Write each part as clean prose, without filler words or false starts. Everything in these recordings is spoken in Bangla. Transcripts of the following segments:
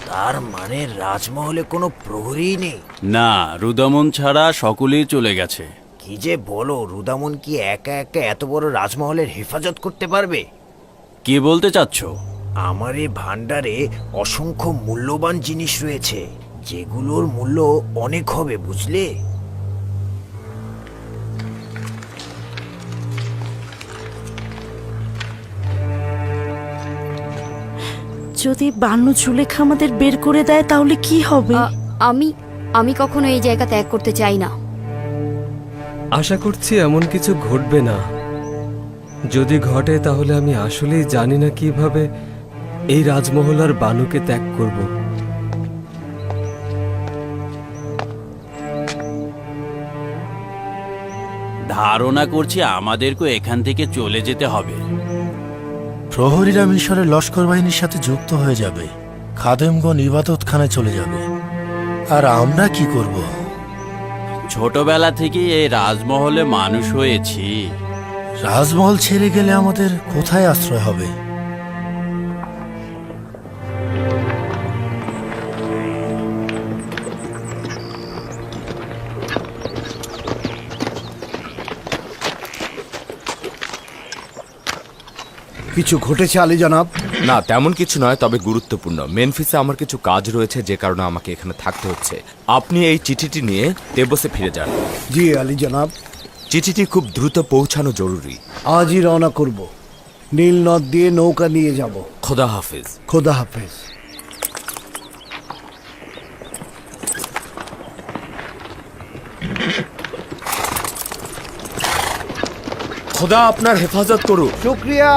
তার মানে রাজমহলে কোনো প্রহরী নেই? না, রুদামন ছাড়া সকলেই চলে গেছে। কি যে বলো, রুদামন কি একা একা এত বড় রাজমহলের হেফাজত করতে পারবে? কি বলতে চাচ্ছ? আমার এই ভান্ডারে অসংখ্য মূল্যবান জিনিস রয়েছে, যেগুলোর মূল্য অনেক হবে, বুঝলে? যদি বানু জুলেখা আমাদের বের করে দেয় তাহলে কি হবে? আমি আমি কখনো এই জায়গা ত্যাগ করতে চাই না। আশা করছি এমন কিছু ঘটবে না। যদি ঘটে তাহলে আমি আসলেই জানি না কিভাবে এই রাজমহল আর বানুকে ত্যাগ করব। ধারণা করছি আমাদেরকে এখান থেকে চলে যেতে হবে। প্রহরীরা মিশরের লস্কর বাহিনীর সাথে যুক্ত হয়ে যাবে, খাদেমগণ ইবাদতখানায় চলে যাবে, আর আমরা কি করব? ছোটবেলা থেকেই এই রাজমহলে মানুষ হয়েছি। রাজমহল ছেড়ে গেলে আমাদের কোথায় আশ্রয় হবে? কিছু ঘটেছে আলী জনাব? না, তেমন কিছু নয়, তবে গুরুত্বপূর্ণ। মেনফিসে আমার কিছু কাজ রয়েছে, যে কারণে আমাকে এখানে থাকতে হচ্ছে। আপনি এই চিঠিটি নিয়ে তেবসে ফিরে যান। জি আলী জনাব। চিঠিটি খুব দ্রুত পৌঁছানো জরুরি। আজই রওনা করব। নীল নদ দিয়ে নৌকা নিয়ে যাব। খোদা হাফেজ। খোদা হাফেজ। খোদা আপনার হেফাজত করুক। শুক্রিয়া।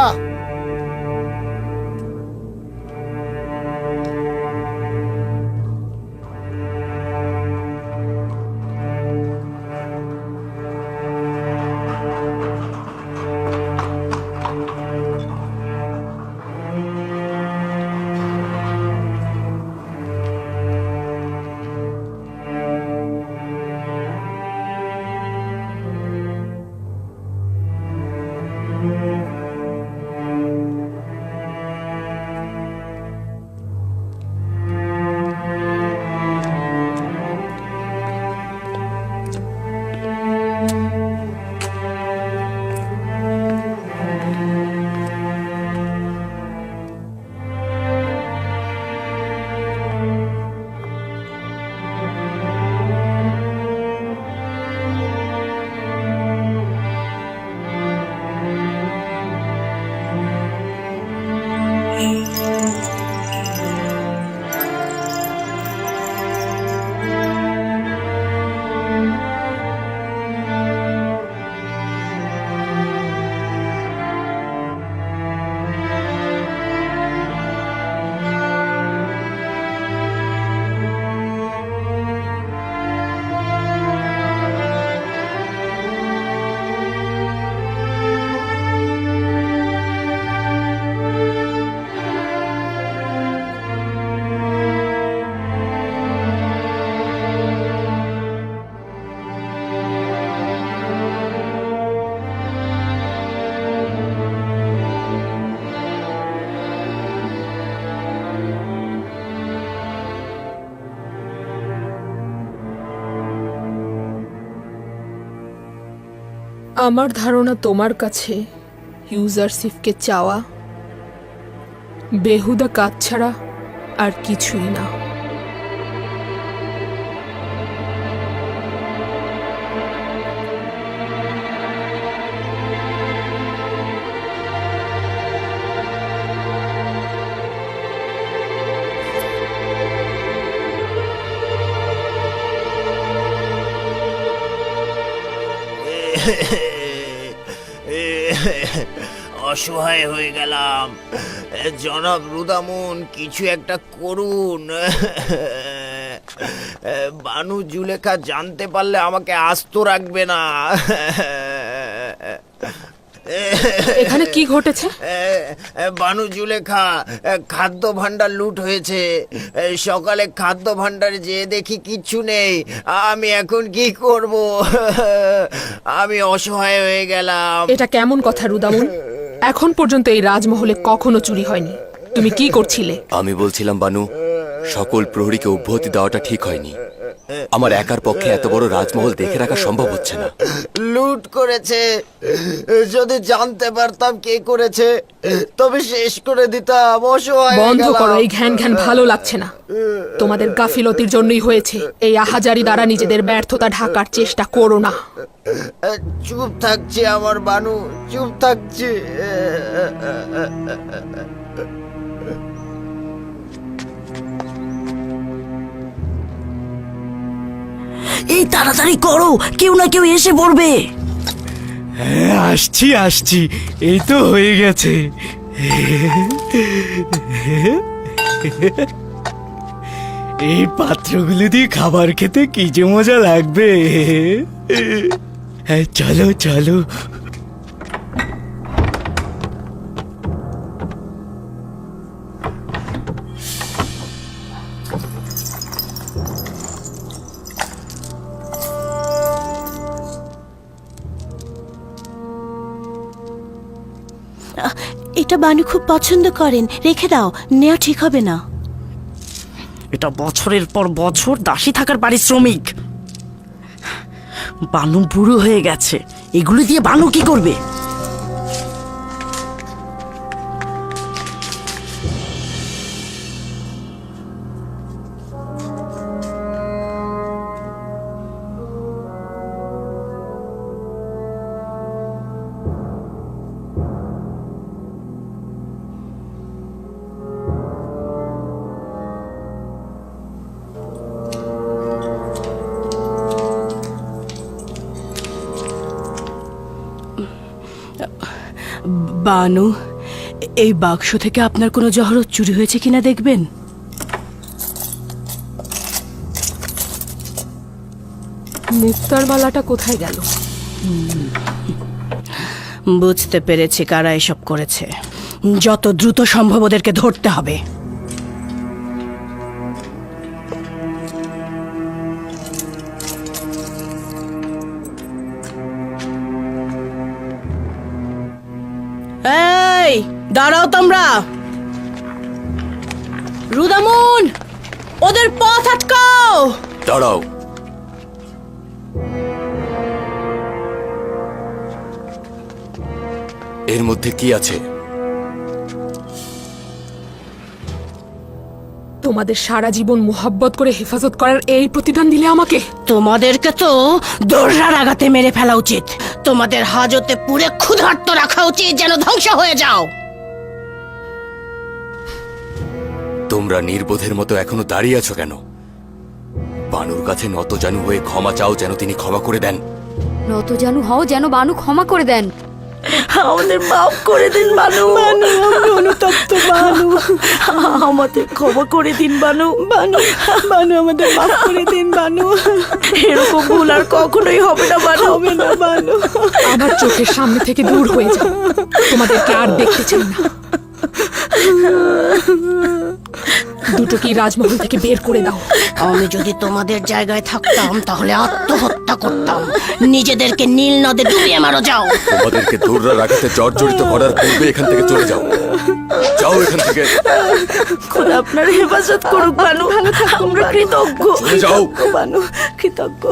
আমার ধারণা তোমার কাছে ইউজারশিপকে চাওয়া বেহুদা কাজ ছাড়া আর কিছুই না। অসহায় হয়ে গেলাম। জনাব রুদামন, কিছু একটা করুন। বানু জুলেখা জানতে পারলে আমাকে আস্ত রাখবে না। এখানে কি ঘটেছে? বানু জুলেখা, খাদ্য ভাণ্ডার লুট হয়েছে। সকালে খাদ্য ভাণ্ডারে যেয়ে দেখি কিচ্ছু নেই। আমি এখন কি করব? আমি অসহায় হয়ে গেলাম। এটা কেমন কথা রুদামন? এখন পর্যন্ত এই রাজমহলে কখনো চুরি হয়নি। তুমি কি করছিলে? আমি বলছিলাম বানু, সকল প্রহরীকে অব্যাহতি দেওয়াটা ঠিক হয়নি। আমার একার পক্ষে এত বড় রাজমহল দেখে রাখা সম্ভব হচ্ছে না। লুট করেছে। যদি জানতে পারতাম কে করেছে তবে শেষ করে দিতাম। অসহায় হয়ে বন্ধ গেলাম। করো, এই ঘ্যান ঘ্যান ভালো লাগছে না। তোমাদের গাফিলতির জন্যই হয়েছে। এই আহাজারি দ্বারা নিজেদের ব্যর্থতা ঢাকার চেষ্টা করো না। চুপ থাকছে আমার বানু, চুপ থাকছে। এই তাড়াতাড়ি করো, কেউ না কেউ এসে পড়বে। আসছি আসছি, এই তো হয়ে গেছে। এই পাত্রগুলো দিয়ে খাবার খেতে কি যে মজা লাগবে। চলো চলো। এটা বানু খুব পছন্দ করেন, রেখে দাও, নেওয়া ঠিক হবে না। এটা বছরের পর বছর দাসী থাকার পারিশ্রমিক। বানু বুড়ো হয়ে গেছে, এগুলো দিয়ে বানু কি করবে? বানু, এই বাক্স থেকে আপনার কোনো জহরত চুরি হয়েছে কিনা দেখবেন। মুক্তার মালাটা কোথায় গেল? বুঝতে পেরেছি কারা এসব করেছে। যত দ্রুত সম্ভব ওদেরকে ধরতে হবে। এই দাঁড়াও তোমরা। রুদামুন, ওদের পথ আটকাও। দাঁড়াও। এর মধ্যে কি আছে? তোমাদের সারা জীবন মোহাব্বত করে হেফাজত করার এই প্রতিদান দিলে আমাকে? তোমাদেরকে তো দোররার আঘাতে মেরে ফেলা উচিত। তোমাদের হাজতে পুরে ক্ষুধার্ত রাখা উচিত, যেন ধ্বংস হয়ে যাও। তোমরা নির্বোধের মতো এখনো দাঁড়িয়ে আছো কেন? বানুর কাছে নতজানু হয়ে ক্ষমা চাও, যেন তিনি ক্ষমা করে দেন। নতজানু হও যেন বানু ক্ষমা করে দেন। আমাদের মাফ করে দিন বানু। বানু, আমি অনুতপ্ত বানু। আমাদের ক্ষমা করে দিন বানু। বানু, বানু আমাদের মাফ করে দিন বানু। এরকম ভুল আর কখনোই হবে না বানু। হবে না বানু। আমার চোখের সামনে থেকে দূর হয়ে যাও, তোমাদেরকে আর দেখতে চাই না। দুটো কি রাজমহল থেকে বের করে দাও। আমি যদি তোমাদের জায়গায় থাকতাম তাহলে আত্মহত্যা করতাম। নিজেদেরকে নীল নদে ডুবিয়ে মারো। যাও। তোমাদেরকে দৌড়রা রাখাতে জর্জরিত করার পূর্বে এখান থেকে চলে যাও। যাও এখান থেকে। খোদা আপনার হেফাজত করুক বানু। আমরা কৃতজ্ঞ। চলে যাও বানু, কৃতজ্ঞ।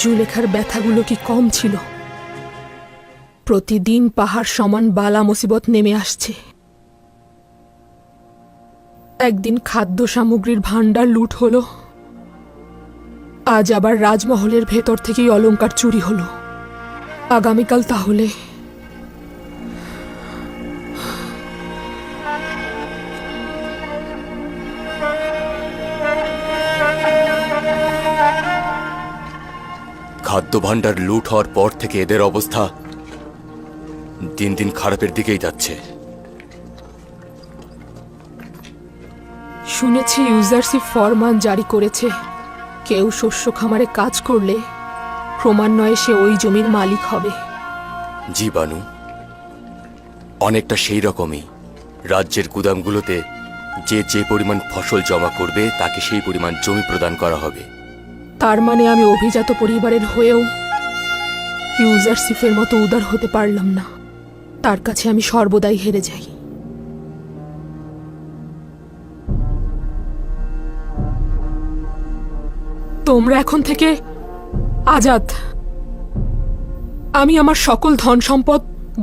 জুলেখার ব্যথাগুলো কি কম ছিল? প্রতিদিন পাহাড় সমান বালা মুসিবত নেমে আসছে। একদিন খাদ্য সামগ্রীর ভান্ডার লুট হলো, আজ আবার রাজমহলের ভেতর থেকেই অলংকার চুরি হলো। আগামীকাল তাহলে খাদ্য ভাণ্ডার লুট হওয়ার পর থেকে এদের অবস্থা দিন দিন খারাপের দিকেই যাচ্ছে। শুনেছি ইউজারশিপ ফরমান জারি করেছে, কেউ শস্য খামারে কাজ করলে ক্রমান্বয়ে সে ওই জমির মালিক হবে। জি বানু, অনেকটা সেই রকমই। রাজ্যের গুদামগুলোতে যে যে পরিমাণ ফসল জমা করবে তাকে সেই পরিমাণ জমি প্রদান করা হবে। তার মানে আমি অভিজাত পরিবারের হয়েও ইউজারশিপের মতো উদার হতে পারলাম না। তার কাছে আমি সর্বদাই হেরে যাই। তোমরা এখন থেকে আজাদ। আমি আমার সকল ধন সম্পদ,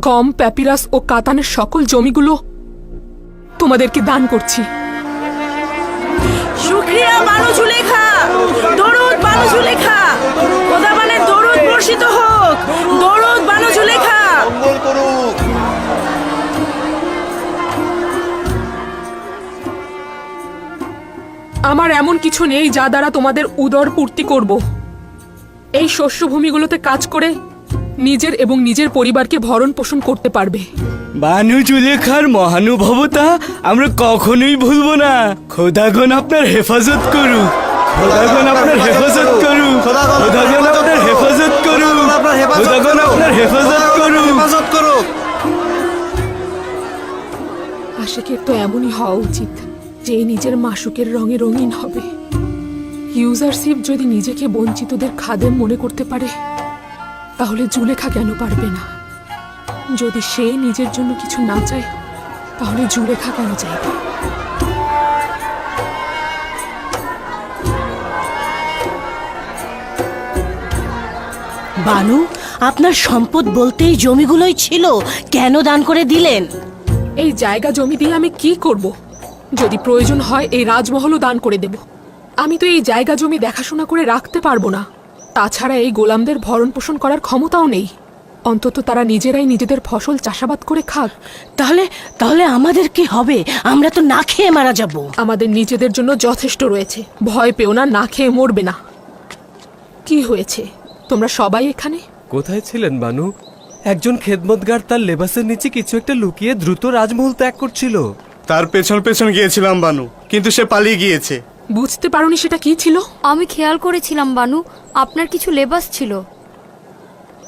গম, প্যাপিরাস ও কাতানের সকল জমিগুলো তোমাদেরকে দান করছি। শুকরিয়া বানু জুলেখা, দরুদ বানু জুলেখা, খোদাবানের দরুদ বর্ষিত হোক, দরুদ বানু জুলেখা। আমার এমন কিছু নেই যা দ্বারা তোমাদের উদর পূর্তি করব। এই শস্যভূমিগুলোতে কাজ করে নিজের এবং নিজের পরিবারকে ভরণ পোষণ করতে পারবে। বানু জুলেখার মহানুভবতা আমরা কখনোই ভুলবো না। খোদাগণ আপনার হেফাজত করুক, খোদাগণ আপনার হেফাজত করুক, খোদাগণ আপনার হেফাজত করুক, খোদাগণ আপনার হেফাজত করুক। আশিকের তো এমনই হওয়া উচিত যে নিজের মাসুকের রঙে রঙিন হবে। ইউজারশিপ যদি নিজেকে বঞ্চিতদের খাদেম মনে করতে পারে, তাহলে জুলেখা কেন পারবে না? যদি সে নিজের জন্য কিছু না চায়, তাহলে জুলেখা কেন চাইবে? বানু, আপনার সম্পদ বলতেই জমিগুলোই ছিল, কেন দান করে দিলেন? এই জায়গা জমি দিয়ে আমি কি করব? যদি প্রয়োজন হয় এই রাজমহলও দান করে দেব। আমি তো এই জায়গা জমি দেখাশোনা করে রাখতে পারবো না। তাছাড়া এই গোলামদের ভরণ পোষণ করার ক্ষমতাও নেই। অন্তত তারা নিজেরাই নিজেদের ফসল চাষাবাদ করে খাক। তাহলে তাহলে আমাদের কি হবে? আমরা তো না খেয়ে মারা যাব। আমাদের নিজেদের জন্য যথেষ্ট রয়েছে, ভয় পেও না, না খেয়ে মরবে না। কি হয়েছে? তোমরা সবাই এখানে? কোথায় ছিলেন বানু? একজন খেদমতগার তার লেবাসের নিচে কিছু একটা লুকিয়ে দ্রুত রাজমহল ত্যাগ করছিল। তার পেছন পেছন গিয়েছিলাম বানু, কিন্তু সে পালিয়ে গিয়েছে। বুঝতে পারোনি সেটা কি ছিল? আমি খেয়াল করেছিলাম বানু, আপনার কিছু লেবাস ছিল।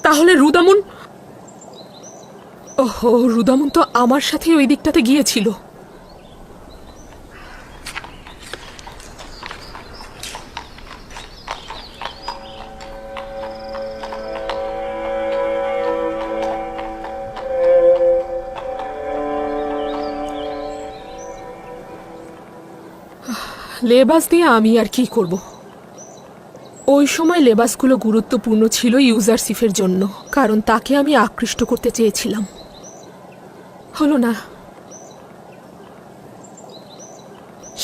তাহলে রুদামুন? ওহো, রুদামুন তো আমার সাথে ওই দিকটাতে গিয়েছিল। লেবাস দিয়ে আমি আর কি করব? ওই সময় লেবাসগুলো গুরুত্বপূর্ণ ছিল ইউজারশিপের জন্য, কারণ তাকে আমি আকৃষ্ট করতে চেয়েছিলাম। হলো না।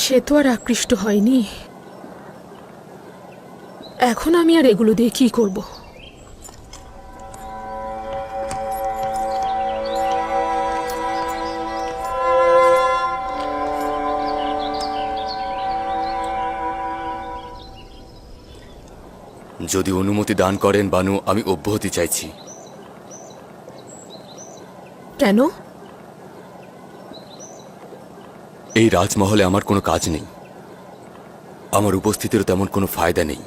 সে তো আর আকৃষ্ট হয়নি। এখন আমি আর এগুলো দিয়ে কি করব? যদি অনুমতি দান করেন বানু, আমি অব্যাহতি চাইছি। কেন? এই রাজমহলে আমার কোনো কাজ নেই, আমার উপস্থিতিরও তেমন কোনো ফায়দা নেই।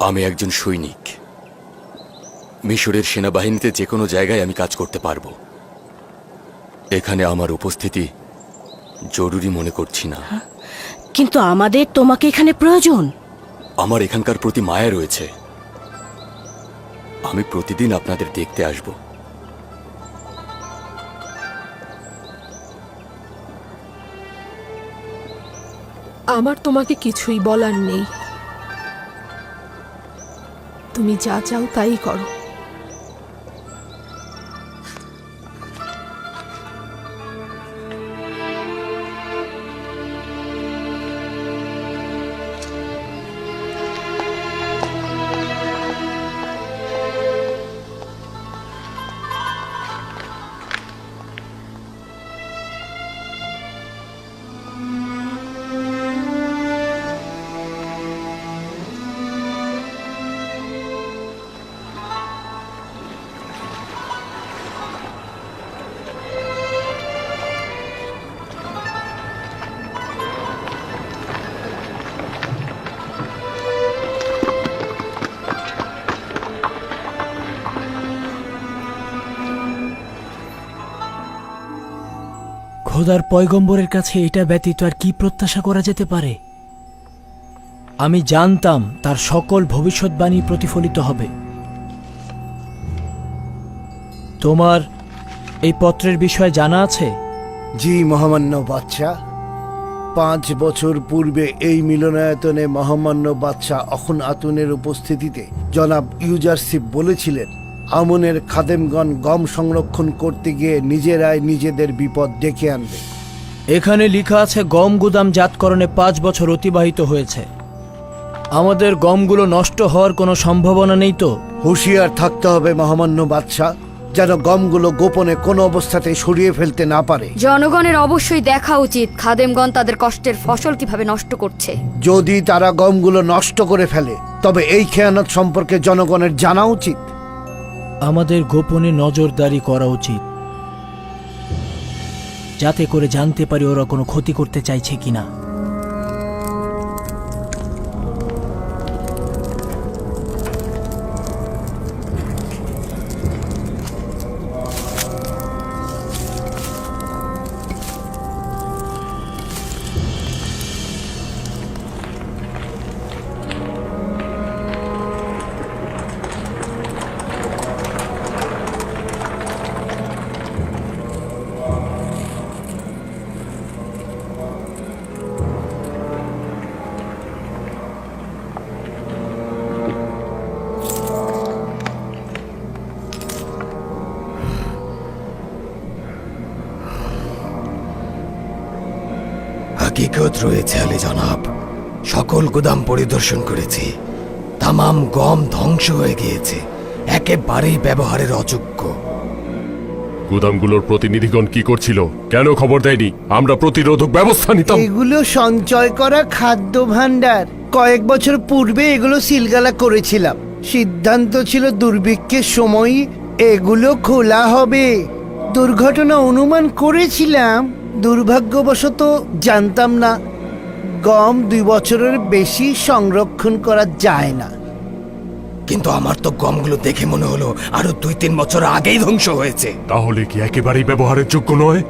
আমি একজন সৈনিক, মিশরের সেনাবাহিনীতে যে কোনো জায়গায় আমি কাজ করতে পারবো। এখানে আমার উপস্থিতি জরুরি মনে করছি না। কিন্তু আমাদের তোমাকে এখানে প্রয়োজন। আমার এখানকার প্রতি মায়া রয়েছে। আমি প্রতিদিন আপনাদের দেখতে আসব। আমার তোমাকে কিছুই বলার নেই। তুমি যা চাও তাই করো। খোদার পয়গম্বরের কাছে এটা ব্যতীত আর কি প্রত্যাশা করা যেতে পারে? আমি জানতাম তার সকল ভবিষ্যৎবাণী প্রতিফলিত হবে। তোমার এই পত্রের বিষয়ে জানা আছে? জি মহামান্য বাদশাহ, 5 বছর পূর্বে এই মিলনায়তনে মহামান্য বাদশাহ অখন আতুনের উপস্থিতিতে জনাব ইউজারশিপ বলেছিলেন, আমনের খাদেমগণ গম সংরক্ষণ করতে গিয়ে নিজেরাই নিজেদের বিপদ ডেকে আনবে। এখানে লেখা আছে গম গুদাম জাতকরণে 5 বছর অতিবাহিত হয়েছে। আমাদের গমগুলো নষ্ট হওয়ার কোনো সম্ভাবনা নেই তো? হুঁশিয়ার থাকতে হবে মহামান্য বাদশাহ, যেন গমগুলো গোপনে কোনো অবস্থাতে সরিয়ে ফেলতে না পারে। জনগণের অবশ্যই দেখা উচিত খাদেমগণ তাদের কষ্টের ফসল কিভাবে নষ্ট করছে। যদি তারা গমগুলো নষ্ট করে ফেলে তবে এই খেয়ানত সম্পর্কে জনগণের জানা উচিত। আমাদের গোপনে নজরদারি করা উচিত, যাতে করে জানতে পারি ওরা কোনো ক্ষতি করতে চাইছে কিনা। হাকিকত রয়েছে আলী জনাব, সকল গুদাম পরিদর্শন করেছি। তামাম গম ধ্বংস হয়ে গিয়েছে, একেবারেই ব্যবহারের অযোগ্য। গুদামগুলোর প্রতিনিধিগণ কি করছিল? কেন খবর দেয়নি? আমরা প্রতিরোধক ব্যবস্থা নিতাম। এগুলো সঞ্চয় করা খাদ্য ভাণ্ডার, কয়েক বছর পূর্বে এগুলো সিলগালা করেছিলাম। সিদ্ধান্ত ছিল দুর্ভিক্ষের সময় এগুলো খোলা হবে। দুর্ঘটনা অনুমান করেছিলাম, দুর্ভাগ্যবশত জানতাম না গম 2 বছরের বেশি সংরক্ষণ করা যায় না। কিন্তু আমার তো গমগুলো দেখে মনে হলো আরো 2-3 বছর আগেই ধ্বংস হয়েছে। তাহলে কি একেবারেই ব্যবহারের যোগ্য নয়?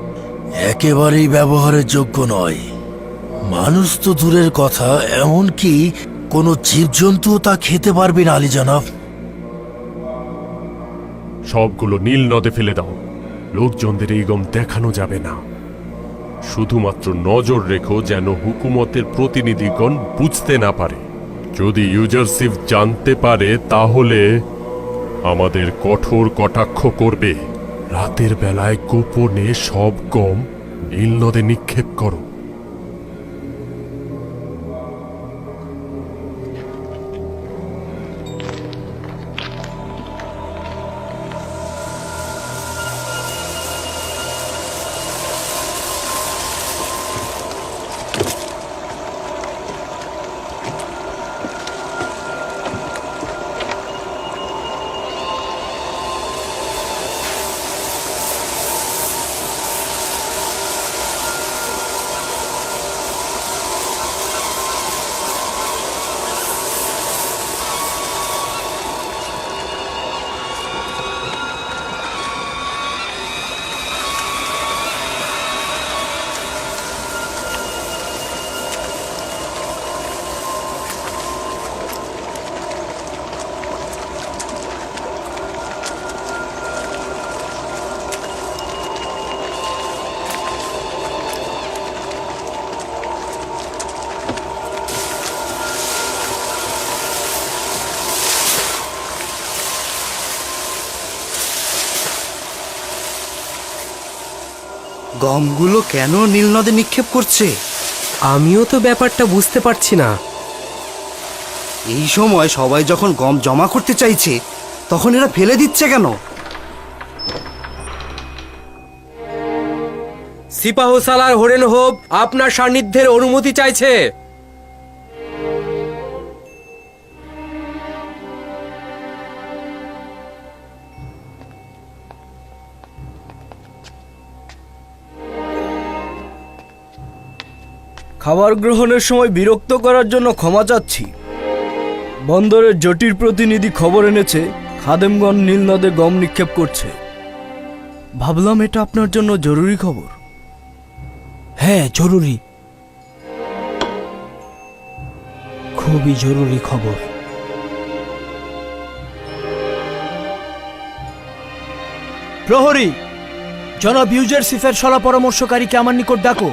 একেবারেই ব্যবহারের যোগ্য নয়। মানুষ তো দূরের কথা, এমনকি কোনো জীবজন্তুও তা খেতে পারবে না আলী জনাব। সবগুলো নীল নদে ফেলে দাও। লোকজনদের এই গম দেখানো যাবে না। শুধুমাত্র নজর রেখো যেন হুকুমতের প্রতিনিধিগণ বুঝতে না পারে। যদি ইউজারশিপ জানতে পারে তাহলে আমাদের কঠোর কটাক্ষ করবে। রাতের বেলায় গোপনে সব গম নীল নদে নিক্ষেপ করো। গমগুলো কেন নীল নদে নিক্ষেপ করছে? আমিও তো ব্যাপারটা বুঝতে পারছি না। এই সময় সবাই যখন গম জমা করতে চাইছে তখন এরা ফেলে দিচ্ছে কেন? সিপাহ সালার হরেন হোব আপনার সান্নিধ্যের অনুমতি চাইছে। খাবার গ্রহণের সময় বিরক্ত করার জন্য ক্ষমা চাচ্ছি। বন্দরের জটির প্রতিনিধি খবর এনেছে খাদেমগণ নীল নদে গম নিক্ষেপ করছে। ভাবলাম এটা আপনার জন্য জরুরি খবর। হ্যাঁ জরুরি, খুবই জরুরি খবর। প্রহরী, জনাব ইউজারশিফের সলা পরামর্শকারীকে আমার নিকট ডাকো।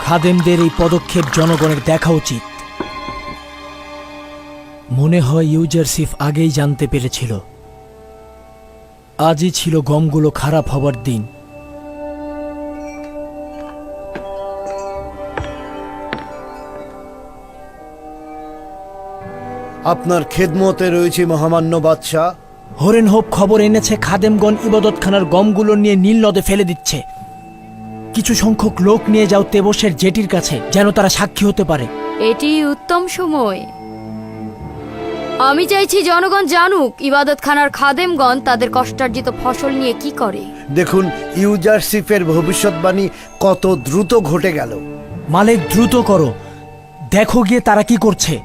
খাদেমদের এই পদক্ষেপ জনগণের দেখা উচিত। মনে হয় ইউজারশিফ আগেই জানতে পেরেছিল। আজই ছিল গমগুলো খারাপ হবার দিন। আপনার খেদমতে রয়েছে মহামান্য বাদশাহ। হরেন হোপ খবর এনেছে খাদেমগণ ইবাদতখানার গমগুলো নিয়ে নীল নদে ফেলে দিচ্ছে। কিছু সংখ্যক লোক নিয়ে যাও তেবসের জেটির কাছে, যেন তারা সাক্ষী হতে পারে। এটি উত্তম সময়। আমি চাইছি জনগণ জানুক ইবাদতখানার খাদেমগণ তাদের কষ্টার্জিত ফসল নিয়ে কি করে। দেখুন ইউজারশিফের ভবিষ্যৎবাণী কত দ্রুত ঘটে গেল। মালিক, দ্রুত করো, দেখো গিয়ে তারা কি করছে।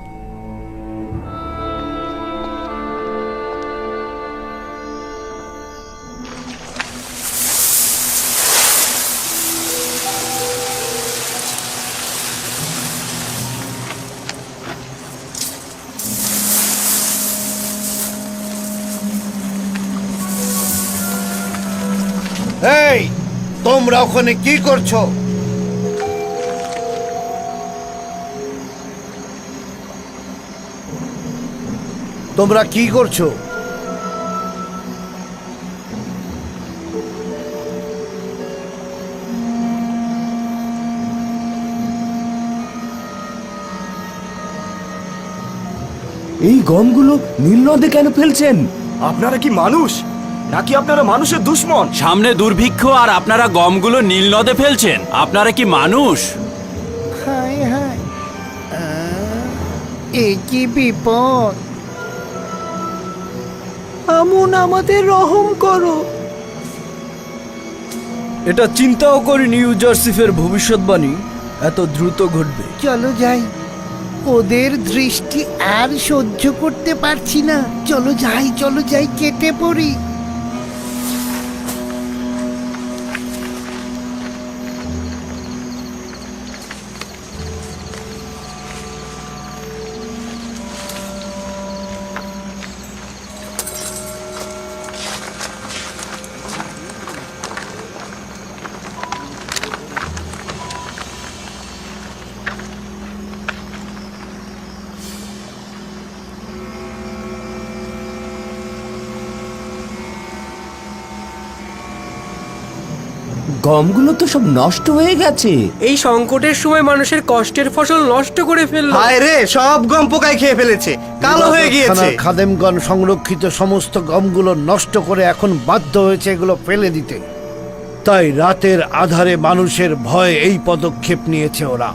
এই, তোমরা ওখানে কি করছো? তোমরা কি করছো? এই গমগুলো নীল নদে কেন ফেলছেন? আপনারা কি মানুষ নাকি আপনারা মানুষের দুশ্মন? সামনে দুর্ভিক্ষ আর আপনারা গমগুলো নীল নদে ফেলছেন? আপনারা কি মানুষ? হায় হায়, এ কি বিপদ! আমুন, আমাদের রহম করো। এটা চিন্তাও করিনি ইউজারশিফের ভবিষ্যৎবাণী এত দ্রুত ঘটবে। চলো যাই, ওদের দৃষ্টি আর সহ্য করতে পারছি না। চলো যাই, কেটে পড়ি। গমগুলো তো সব নষ্ট হয়ে গেছে। এই সংকটের সময় মানুষের কষ্টের ফসল নষ্ট করে ফেললো। হায় রে, সব গম পোকায় খেয়ে ফেলেছে, কালো হয়ে গিয়েছে। খাদেমগণ সংরক্ষিত সমস্ত গমগুলো নষ্ট করে এখন বাধ্য হয়েছে এগুলো ফেলে দিতে। তাই রাতের আধারে মানুষের ভয়ে এই পদক্ষেপ নিয়েছে ওরা।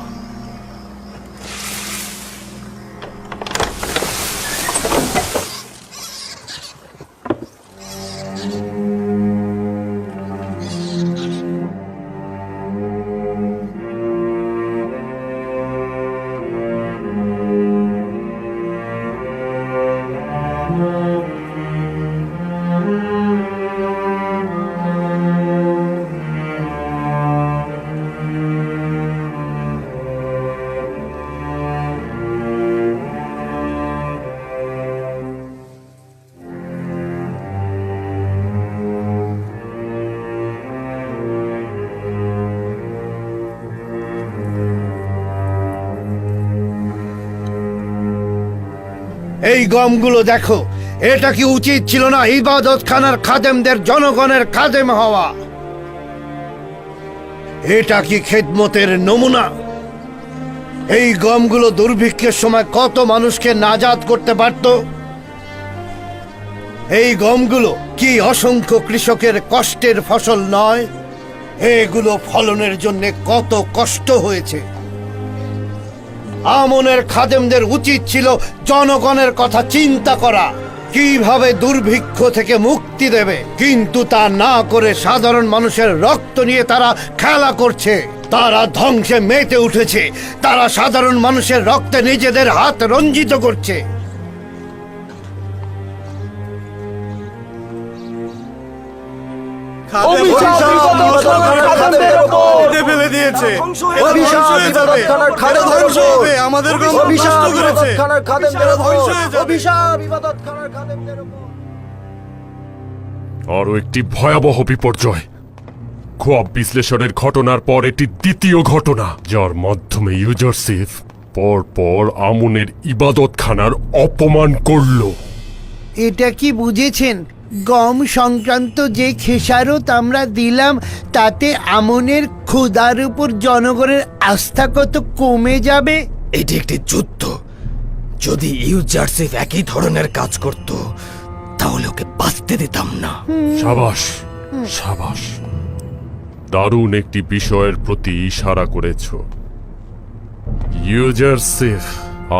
এই গমগুলো দেখো, এটা কি উচিত ছিল না ইবাদতখানার খাদেমদের জনগণের খাদেম হওয়া? এটা কি খেদমতের নমুনা? এই গমগুলো দুর্ভিক্ষের সময় কত মানুষকে নাজাত করতে পারত। এই গমগুলো কি অসংখ্য কৃষকের কষ্টের ফসল নয়? এগুলো ফলনের জন্য কত কষ্ট হয়েছে। আমনের খাদেমদের উচিত ছিল জনগণের কথা চিন্তা করা, কিভাবে দুর্ভিক্ষ থেকে মুক্তি দেবে, কিন্তু তা না করে সাধারণ মানুষের রক্ত নিয়ে তারা খেলা করছে। তারা ধ্বংসে মেতে উঠেছে। তারা সাধারণ মানুষের রক্তে নিজেদের হাত রঞ্জিত করছে। ফেলে দিয়েছে আমাদের আরো একটি ভয়াবহ বিপর্যয়। খোয়াব বিশ্লেষণের ঘটনার পর এটি দ্বিতীয় ঘটনা, যার মাধ্যমে ইউজারশিপ পরপর আমুনের ইবাদতখানার অপমান করলো। এটা কি বুঝেছেন? গম সংক্রান্ত যে খেসারত আমরা দিলাম তাতে আমনের খোদার উপর জনগণের আস্থা কত কমে যাবে। এটি একটি যুদ্ধ। যদি ইউজারশিপ একই ধরনের কাজ করত তাহলে ওকে বাঁচতে দিতাম না। সাবাস সাবাস, দারুণ একটি বিষয়ের প্রতি ইশারা করেছ। ইউজারশিপ,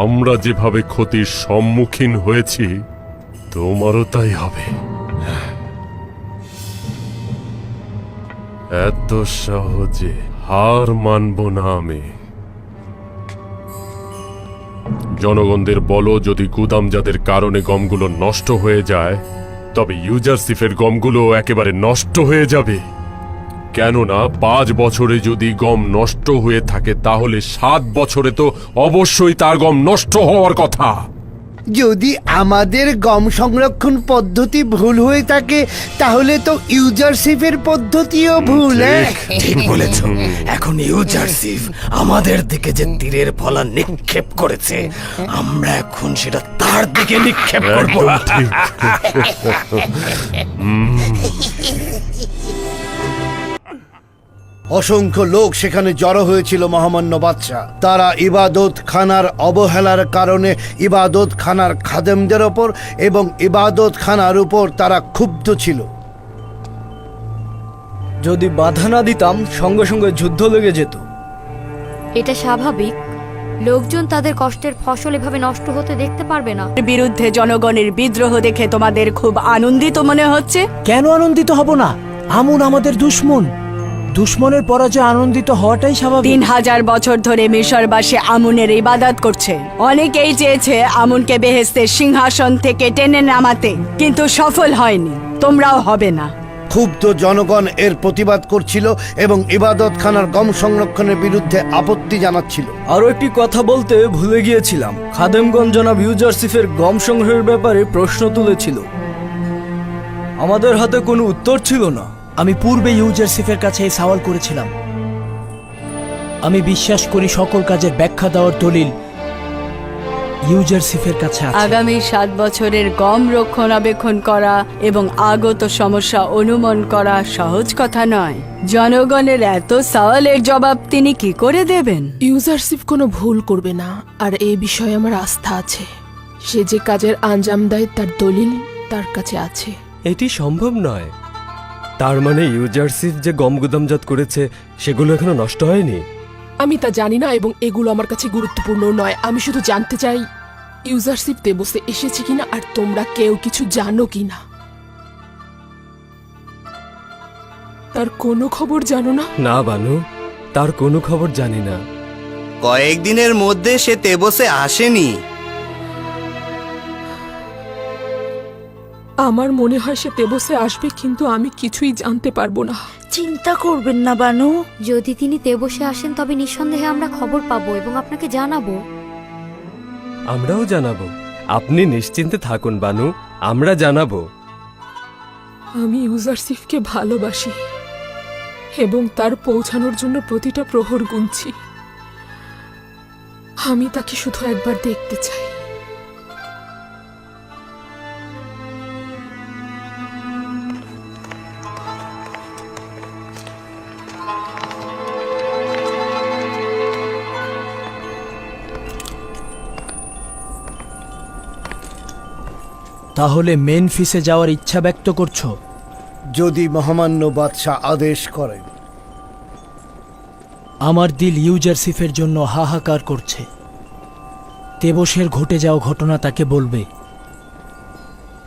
আমরা যেভাবে ক্ষতির সম্মুখীন হয়েছি তোমারও তাই হবে। এত সহজে হার মানব না আমি। জনগণদের বলো, যদি গুদামজাতের কারণে গমগুলো নষ্ট হয়ে যায় তবে ইউজারশিপের গমগুলো একেবারে নষ্ট হয়ে যাবে। কেননা 5 বছরে যদি গম নষ্ট হয়ে থাকে তাহলে 7 বছরে তো অবশ্যই তার গম নষ্ট হওয়ার কথা। যদি আমাদের গম সংরক্ষণ পদ্ধতি ভুল হয়ে থাকে তাহলে তো ইউজারশিপের পদ্ধতিও ভুল। ঠিক বলেছ। এখন ইউজারশিপ আমাদের দিকে যে তীরের ফলা নিক্ষেপ করেছে, আমরা এখন সেটা তার দিকে নিক্ষেপ করব। একদম ঠিক। অসংখ্য লোক সেখানে জড়ো হয়েছিল মহামান্য বাদশা। তারা ইবাদত খানার অবহেলার কারণে ইবাদত খানার খাদেমদের ওপর এবং ইবাদত খানার উপর তারা ক্ষুব্ধ ছিল। যদি বাধা না দিতাম সঙ্গে সঙ্গে যুদ্ধ লেগে যেত। এটা স্বাভাবিক। লোকজন তাদের কষ্টের ফসল এভাবে নষ্ট হতে দেখতে পারবে না। বিরুদ্ধে জনগণের বিদ্রোহ দেখে তোমাদের খুব আনন্দিত মনে হচ্ছে। কেন আনন্দিত হব না? আমুন আমাদের দুশ্মন। দুশ্মনের পরাজয় আনন্দিত হওয়াটাই স্বাভাবিক। 3000 বছর ধরে মিশরবাসী আমুনের ইবাদত করছে। অনেকেই চেয়েছে আমুনকে বেহেশতের সিংহাসন থেকে টেনে নামাতে, কিন্তু সফল হয়নি। তোমরাও হবে না। ক্ষুব্ধ জনগণ এর প্রতিবাদ করছিল এবং ইবাদত খানার গম সংরক্ষণের বিরুদ্ধে আপত্তি জানাচ্ছিল। আরো একটি কথা বলতে ভুলে গিয়েছিলাম। খাদেমগণ জনাব ইউজারশিপের গম সংগ্রহের ব্যাপারে প্রশ্ন তুলেছিল। আমাদের হাতে কোনো উত্তর ছিল না। আমি পূর্বে ইউজারশিপের কাছে এই সওয়াল করেছিলাম। আমি বিশ্বাস করি সকল কাজের ব্যাখ্যা দেওয়ার দলিল ইউজারশিপের কাছে আছে। আগামী 7 বছরের গম রক্ষণাবেক্ষণ করা এবং আগত সমস্যা অনুমান করা সহজ কথা নয়। জনগণের এত সওয়ালের জবাব তিনি কি করে দেবেন? ইউজারশিপ কোনো ভুল করবে না, আর এই বিষয়ে আমার আস্থা আছে। সে যে কাজের আঞ্জাম দেয় তার দলিল তার কাছে আছে। এটি সম্ভব নয়। তার মানে ইউজারশিপ যে গম গুদামজাত করেছে সেগুলো এখনো নষ্ট হয়নি? আমি তা জানি না এবং এগুলো আমার কাছে গুরুত্বপূর্ণ নয়। আমি শুধু জানতে চাই ইউজারশিপ দেবসে এসেছে কিনা আর তোমরা কেউ কিছু জানো কিনা। তার কোনো খবর জানো না? না বানু, তার কোনো খবর জানি না। কয়েকদিনের মধ্যে সে তেবসে আসেনি। আমার মনে হয় সে তেবসে আসবে, কিন্তু আমি কিছুই জানতে পারবো না। চিন্তা করবেন না বানু। যদি তিনি তেবসে আসেন তবে নিঃসন্দেহে আমরা খবর পাবো এবং আপনাকে জানাবো। আমরাও জানাবো। আপনি নিশ্চিন্তে থাকুন বানু, আমরা জানাবো। আমি ইউজারশিপকে ভালোবাসি এবং তার পৌঁছানোর জন্য প্রতিটা প্রহর গুনছি। আমি তাকে শুধু একবার দেখতে চাই। তাহলে মেনফিসে যাওয়ার ইচ্ছা ব্যক্ত করছো? যদি মহামান্য বাদশা আদেশ করেন। আমার দিল ইউজারশিপের জন্য হাহাকার করছে। তেবসের ঘটে যাওয়া ঘটনা তাকে বলবে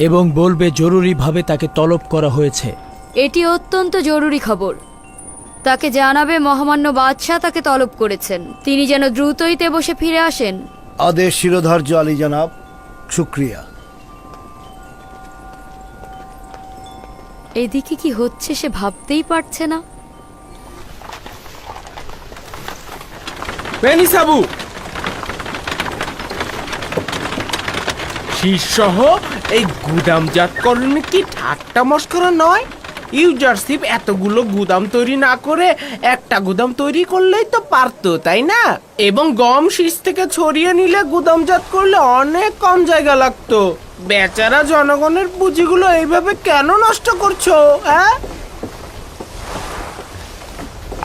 এবং বলবে জরুরিভাবে তাকে তলব করা হয়েছে। এটি অত্যন্ত জরুরি খবর। তাকে জানাবে মহামান্য বাদশাহ তাকে তলব করেছেন। তিনি যেন দ্রুতই তেবসে ফিরে আসেন। আদেশ শিরোধার্য আলী জনাব, শুক্রিয়া। এদিকে কি হচ্ছে সে ভাবতেই পারছে না। সাবু শীর্ষহ এই গুদামজাতকরণ কি ঠাট্টা মস্করা নয়? ইউজারশিপ এতগুলো গুদাম তৈরি না করে একটা গুদাম তৈরি করলেই তো পারতো, তাই না? এবং গম শীষ থেকে ছড়িয়ে নিলে গুদামজাত করলে অনেক কম জায়গা লাগতো। বেচারা জনগণের পুঁজিগুলো এইভাবে কেন নষ্ট করছো? হ্যাঁ,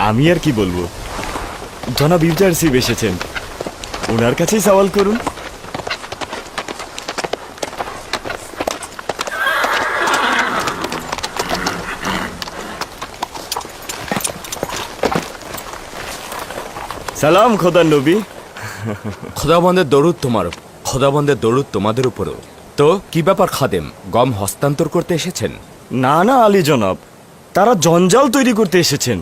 আমি আর কি বলবো, জনাব ইউজারশিপ এসেছেন, ওনার কাছেই সওয়াল করুন। সালাম খোদার নবী। খোদাবন্দের দরুদ তোমার, খোদাবন্দের দরুদ তোমাদের উপরও। তো কি ব্যাপার খাদেম, গম হস্তান্তর করতে এসেছেন? না না আলী জনাব, তারা জঞ্জাল তৈরি করতে এসেছেন।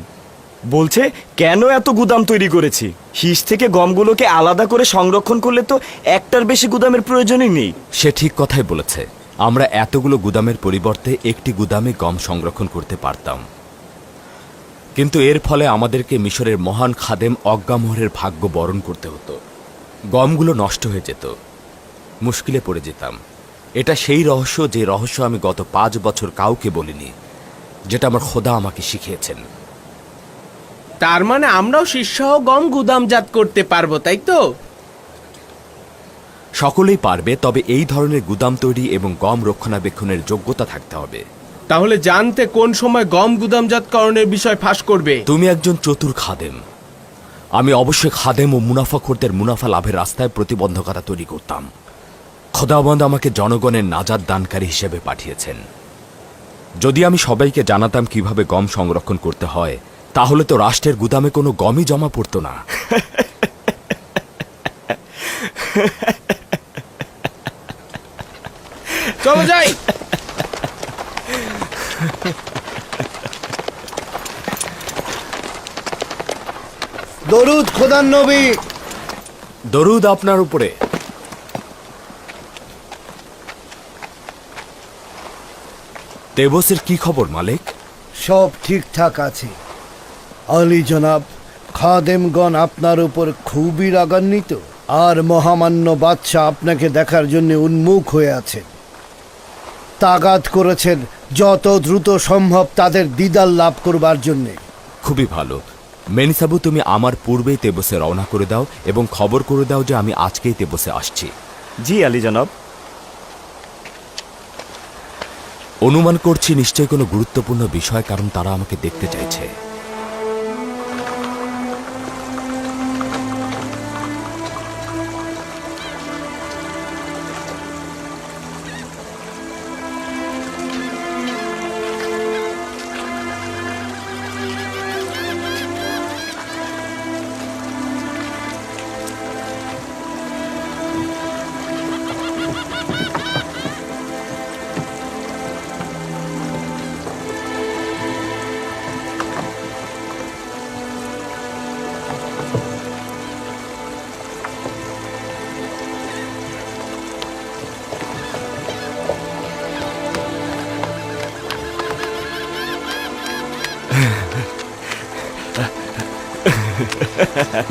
বলছে কেন এত গুদাম তৈরি করেছি, শীষ থেকে গমগুলোকে আলাদা করে সংরক্ষণ করলে তো একটার বেশি গুদামের প্রয়োজনই নেই। সে ঠিক কথাই বলেছে, আমরা এতগুলো গুদামের পরিবর্তে একটি গুদামে গম সংরক্ষণ করতে পারতাম, কিন্তু এর ফলে আমাদেরকে মিশরের মহান খাদেম অজ্ঞামোহরের ভাগ্য বরণ করতে হতো। গমগুলো নষ্ট হয়ে যেত, মুশকিলে পড়ে যেতাম। এটা সেই রহস্য, যে রহস্য আমি গত 5 বছর কাউকে বলিনি, যেটা আমার খোদা আমাকে শিখিয়েছেন। তার মানে আমরাও শীর্ষহ গম গুদামজাত করতে পারবো, তাই তো? সকলেই পারবে, তবে এই ধরনের গুদাম তৈরি এবং গম রক্ষণাবেক্ষণের যোগ্যতা থাকতে হবে। তাহলে জানতে কোন সময় গম গুদামজাতকরণের বিষয় ফাঁস করবে? তুমি একজন চতুর খাদেম। আমি অবশ্যই খাদেম ও মুনাফাখোরদের মুনাফা লাভের রাস্তায় প্রতিবন্ধকতা তৈরি করতাম। খোদাবন্দ আমাকে জনগণের নাজাত দানকারী হিসেবে পাঠিয়েছেন। যদি আমি সবাইকে জানাতাম কিভাবে গম সংরক্ষণ করতে হয়, তাহলে তো রাষ্ট্রের গুদামে কোনো গমই জমা পড়তো না। চলো যাই। দরুদ খোদার নবী। দরুদ আপনার উপরে। তেবসের কি খবর মালিক? সব ঠিকঠাক আছে আলী জনাব। খাদেমগণ আপনার উপর খুবই রাগান্বিত, আর মহামান্য বাদশাহ আপনাকে দেখার জন্য উন্মুখ হয়ে আছেন। তাগাদ করেছেন যত দ্রুত সম্ভব তাদের দিদার লাভ করবার জন্যে। খুবই ভালো। মেনিসাবু, তুমি আমার পূর্বেই তেবসে রওনা করে দাও এবং খবর করে দাও যে আমি আজকেই তেবসে আসছি। জি আলী জনাব। অনুমান করছি নিশ্চয়ই কোনো গুরুত্বপূর্ণ বিষয়, কারণ তারা আমাকে দেখতে চাইছে।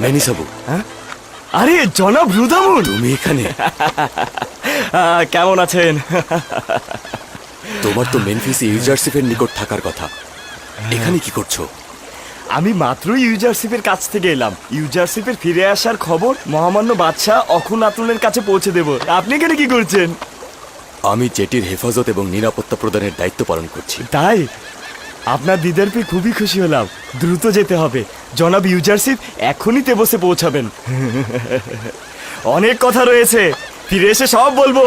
মেনিসাবু, আরে জনাব রুদামুন, তুমি এখানে? কেমন আছেন? তোমার তো মেনফিসে ইউজারশিপের নিকট থাকার কথা, এখানে কি করছো? আমি মাত্রই ইউজারশিপের কাছ থেকে এলাম। ইউজারশিপের ফিরে আসার খবর মহামান্য বাদশাহ অখুনাতুনের কাছে পৌঁছে দেব। আপনি এখানে কি করছেন? আমি জেটির হেফাজত এবং নিরাপত্তা প্রদানের দায়িত্ব পালন করছি। তাই আপনার দিদার পেয়ে খুবই খুশি হলাম। দ্রুত যেতে হবে, জনাব ইউজারশিপ এখনই তেবসে পৌঁছাবেন। অনেক কথা রয়েছে, ফিরে এসে সব বলবো।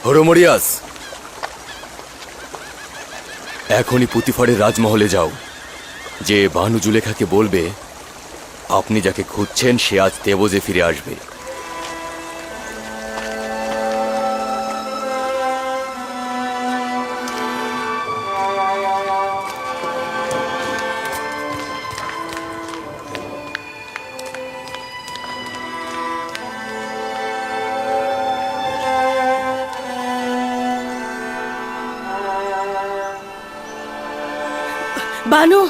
হরমরিয়াস, এখনই পুতিফারের রাজমহলে যাও, যে বানু জুলেখাকে বলবে আপনি যাকে খুঁজছেন সে আজ তেবসে ফিরে আসবে। বানু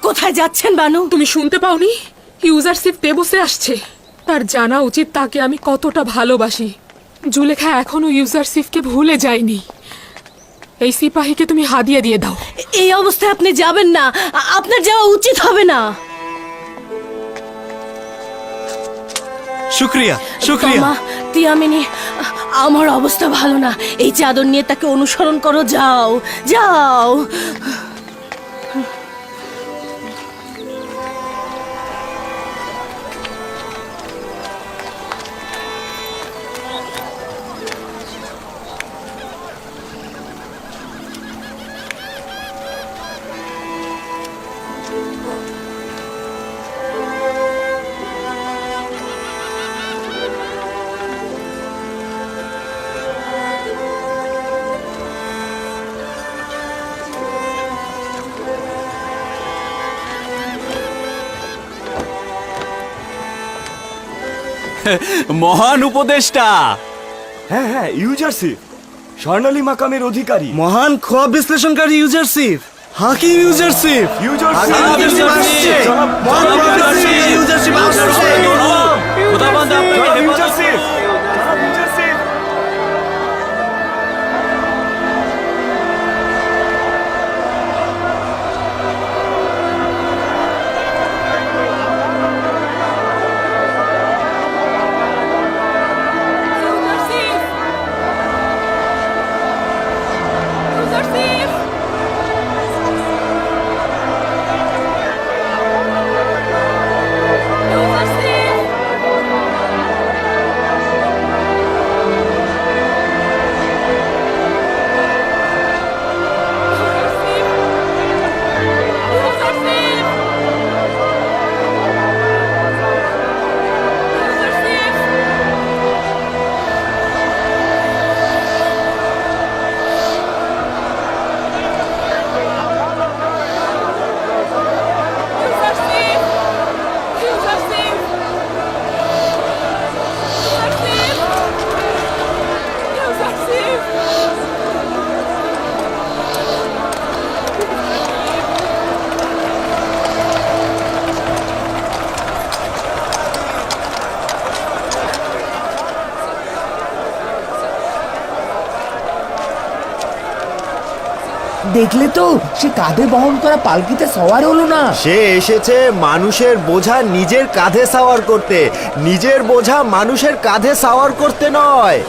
কোথায় যাচ্ছেন বানু? তুমি শুনতে পাওনি? ইউজারশিপ দেবসে আসছে। তার জানা উচিত তাকে আমি কতটা ভালোবাসি। জুলেখা এখনো ইউজারশিপকে ভুলে যায়নি। এই সিপাহীকে তুমি হাদিয়া দিয়ে দাও। এই অবস্থায় আপনি যাবেন না, আপনার যাওয়া উচিত হবে না। শুক্রিয়া শুক্রিয়া। মা তিয়ামিনী, আমার অবস্থা ভালো না। এই চাদর নিয়ে তাকে অনুসরণ করো, যাও যাও। মহান উপদেষ্টা। হ্যাঁ হ্যাঁ, ইউজারশিপ স্বর্ণালী মাকামের অধিকারী। মহান খোয়াব বিশ্লেষণকারী ইউজারশিপ, হাকিম ইউজারশিপ, খোদাবন্দ আপনাকে হেফাজত করুন। দেখলে তো, সে কাঁধে বহন করা পালকিতে সওয়ার হলো না। সে এসেছে মানুষের বোঝা নিজের কাঁধে সাওয়ার করতে, নিজের বোঝা মানুষের কাঁধে সাওয়ার করতে নয়।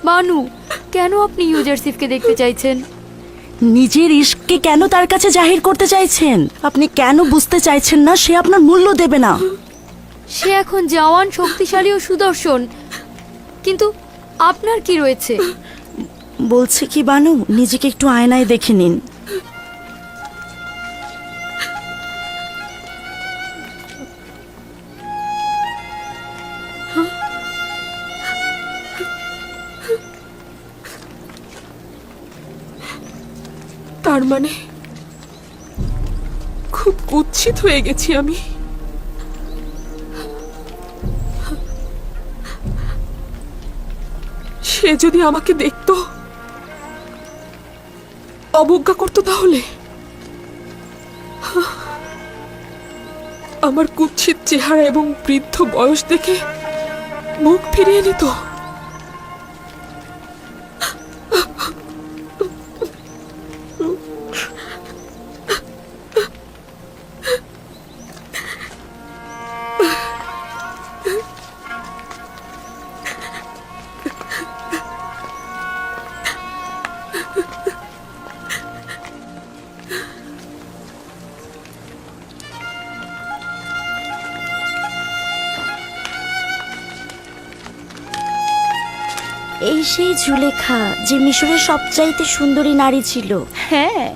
বানু, কেন আপনি ইউজারশিপকে দেখতে চাইছেন? নিজের ইশককে কেন তার কাছে জাহির করতে চাইছেন? আপনি কেন বুঝতে চাইছেন না সে আপনার মূল্য দেবে না? সে এখন জওয়ান, শক্তিশালী ও সুদর্শন, কিন্তু আপনার কি রয়েছে? বলছে কি বানু, নিজেকে একটু আয়নায় দেখে নিন। তার মানে খুব কুৎসিত হয়ে গেছি আমি। সে যদি আমাকে দেখতো, অবজ্ঞা করতো, তাহলে আমার কুৎসিত চেহারা এবং বৃদ্ধ বয়স দেখে মুখ ফিরিয়ে নিত। এই সেই জুলেখা যে মিশরের সবচাইতে সুন্দরী নারী ছিল। হ্যাঁ,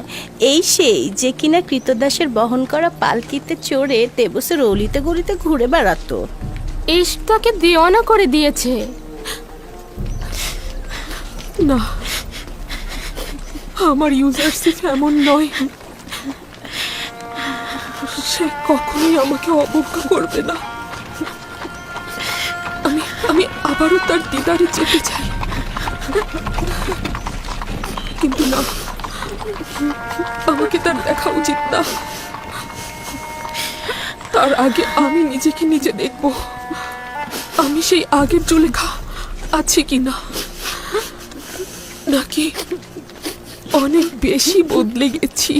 এই সেই যে কিনা কৃতদাসের বহন করা পালকিতে চড়ে তেবসের অলিতে গলিতে ঘুরে বেড়াতো। ইশক তাকে দেওয়ানা করে দিয়েছে। না, আমার ইউজারশিপ এমন নয়। সে কখনোই আমাকে অবজ্ঞা করবে না। আমি আবারও তার দিদারে যেতে চাই, কিন্তু না, আমাকে তার দেখা উচিত না। তার আগে আমি নিজেকে নিজে দেখব আমি সেই আগের জুলেখা আছি কিনা, নাকি অনেক বেশি বদলে গেছি।